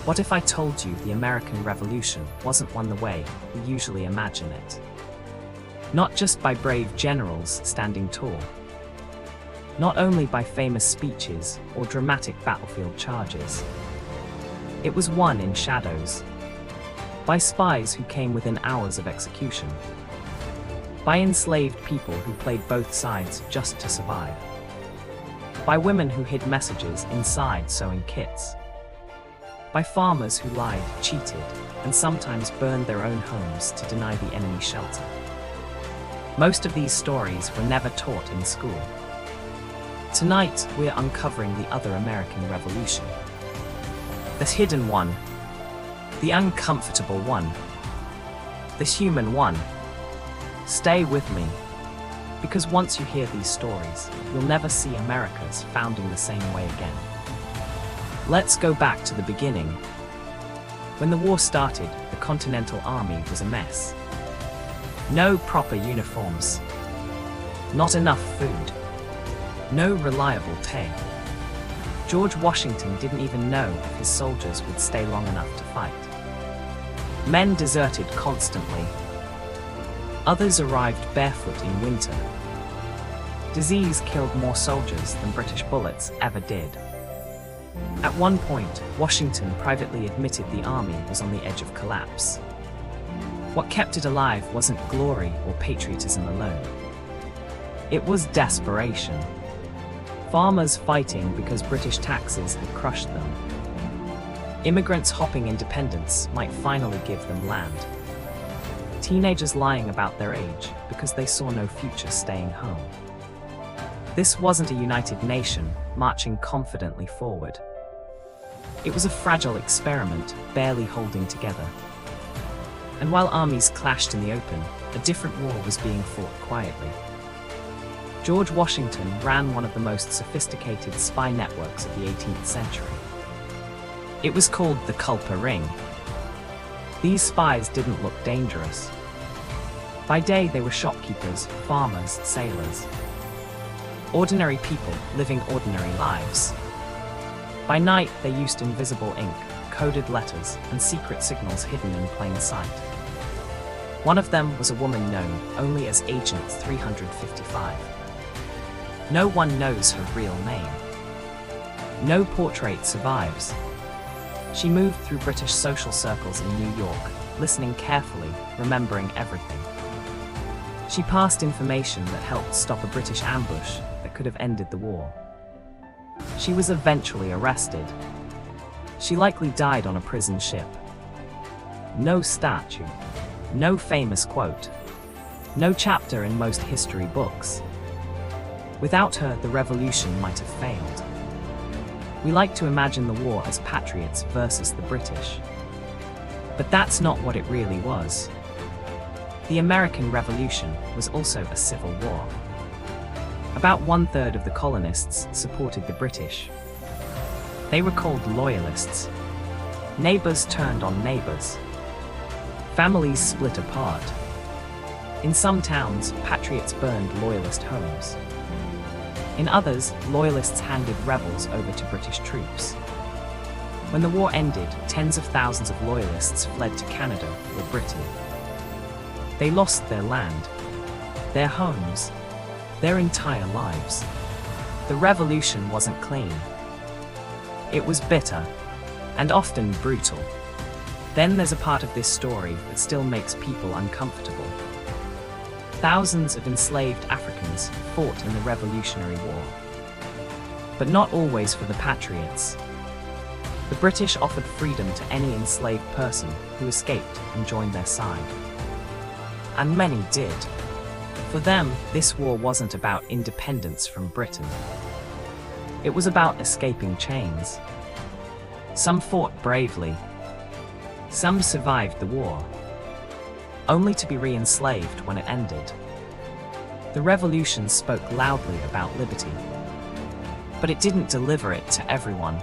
What if I told you the American Revolution wasn't won the way we usually imagine it? Not just by brave generals standing tall. Not only by famous speeches or dramatic battlefield charges. It was won in shadows. By spies who came within hours of execution. By enslaved people who played both sides just to survive. By women who hid messages inside sewing kits. By farmers who lied, cheated, and sometimes burned their own homes to deny the enemy shelter. Most of these stories were never taught in school. Tonight, we're uncovering the other American Revolution. The hidden one. The uncomfortable one. The human one. Stay with me. Because once you hear these stories, you'll never see America's founding the same way again. Let's go back to the beginning. When the war started, the Continental Army was a mess. No proper uniforms. Not enough food. No reliable pay. George Washington didn't even know if his soldiers would stay long enough to fight. Men deserted constantly. Others arrived barefoot in winter. Disease killed more soldiers than British bullets ever did. At one point, Washington privately admitted the army was on the edge of collapse. What kept it alive wasn't glory or patriotism alone. It was desperation. Farmers fighting because British taxes had crushed them. Immigrants hopping independence might finally give them land. Teenagers lying about their age because they saw no future staying home. This wasn't a united nation marching confidently forward. It was a fragile experiment, barely holding together. And while armies clashed in the open, a different war was being fought quietly. George Washington ran one of the most sophisticated spy networks of the 18th century. It was called the Culper Ring. These spies didn't look dangerous. By day they were shopkeepers, farmers, sailors. Ordinary people living ordinary lives. By night they used invisible ink, coded letters, and secret signals hidden in plain sight. One of them was a woman known only as Agent 355. No one knows her real name. No portrait survives. She moved through British social circles in New York, listening carefully, remembering everything. She passed information that helped stop a British ambush that could have ended the war. She was eventually arrested. She likely died on a prison ship. No statue. No famous quote. No chapter in most history books. Without her, the revolution might have failed. We like to imagine the war as patriots versus the British. But that's not what it really was. The American Revolution was also a civil war. About 1/3 of the colonists supported the British. They were called loyalists. Neighbors turned on neighbors. Families split apart. In some towns, patriots burned loyalist homes. In others, loyalists handed rebels over to British troops. When the war ended, tens of thousands of loyalists fled to Canada or Britain. They lost their land, their homes, their entire lives. The revolution wasn't clean. It was bitter, and often brutal. Then there's a part of this story that still makes people uncomfortable. Thousands of enslaved Africans fought in the Revolutionary War. But not always for the patriots. The British offered freedom to any enslaved person who escaped and joined their side. And many did. For them, this war wasn't about independence from Britain. It was about escaping chains. Some fought bravely. Some survived the war, only to be re-enslaved when it ended. The revolution spoke loudly about liberty, but it didn't deliver it to everyone.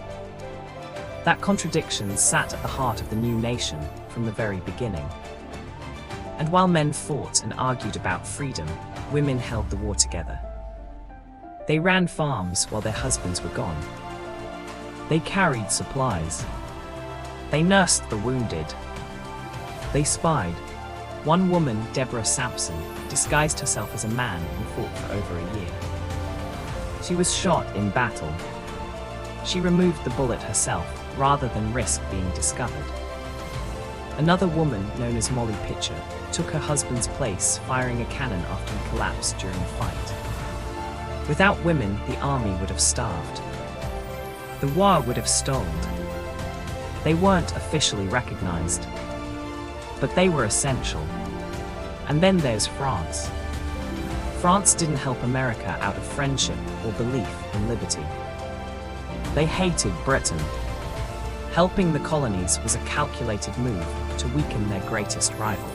That contradiction sat at the heart of the new nation from the very beginning. And while men fought and argued about freedom, women held the war together. They ran farms while their husbands were gone. They carried supplies. They nursed the wounded. They spied. One woman, Deborah Sampson, disguised herself as a man and fought for over a year. She was shot in battle. She removed the bullet herself, rather than risk being discovered. Another woman, known as Molly Pitcher, took her husband's place, firing a cannon after he collapsed during a fight. Without women, the army would have starved. The war would have stalled. They weren't officially recognized, but they were essential. And then there's France. France didn't help America out of friendship or belief in liberty. They hated Britain. Helping the colonies was a calculated move to weaken their greatest rival.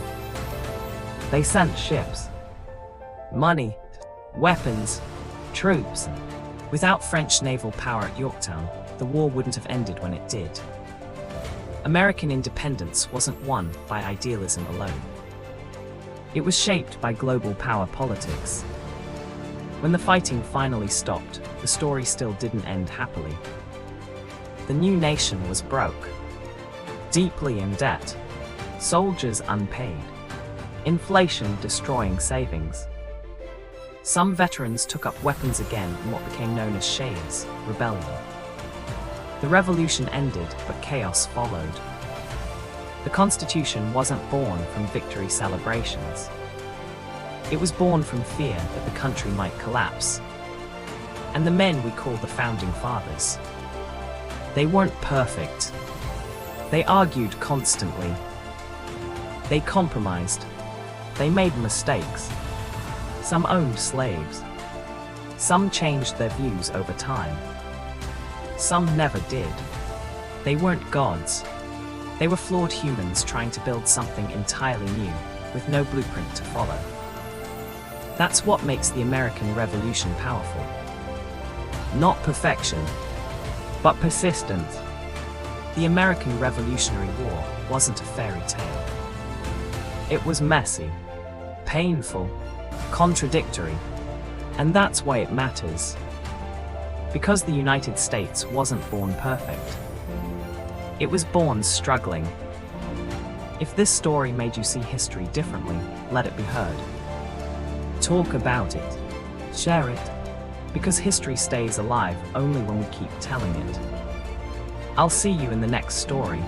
They sent ships, money, weapons, troops. Without French naval power at Yorktown, the war wouldn't have ended when it did. American independence wasn't won by idealism alone. It was shaped by global power politics. When the fighting finally stopped, the story still didn't end happily. The new nation was broke, deeply in debt, soldiers unpaid, inflation destroying savings. Some veterans took up weapons again in what became known as Shays' Rebellion. The revolution ended, but chaos followed. The Constitution wasn't born from victory celebrations. It was born from fear that the country might collapse. And the men we call the Founding Fathers. They weren't perfect. They argued constantly. They compromised. They made mistakes. Some owned slaves. Some changed their views over time. Some never did. They weren't gods. They were flawed humans trying to build something entirely new, with no blueprint to follow. That's what makes the American Revolution powerful. Not perfection, but persistence. The American Revolutionary War wasn't a fairy tale. It was messy, painful, contradictory, and that's why it matters. Because the United States wasn't born perfect. It was born struggling. If this story made you see history differently, let it be heard. Talk about it. Share it. Because history stays alive only when we keep telling it. I'll see you in the next story.